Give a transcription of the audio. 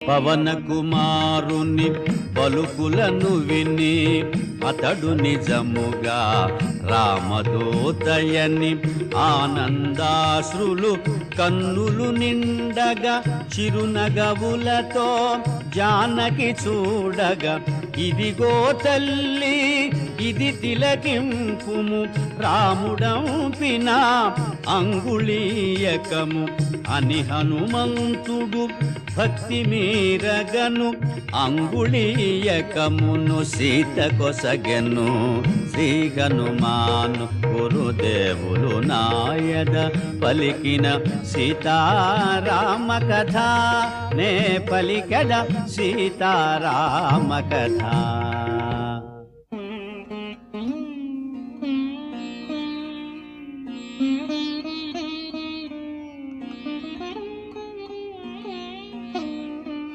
పవన కుమారుని పలుకులను విని అతడు నిజముగా రామదూతయని ఆనందాశ్రులు కన్నులు నిండగా చిరునగవులతో జానకి చూడగా ఇదిగో తల్లి ఇది తిలకింపుము రాముడంపిన అంగుళీయకము అని హనుమంతుడు భక్తి మీరగను అంగుళీయకమును సీత కొసగెను. శ్రీ హనుమాను గురుదేవులు నాయద పలికిన సీతారామ కథ నే పలికద సీతారామ కథ.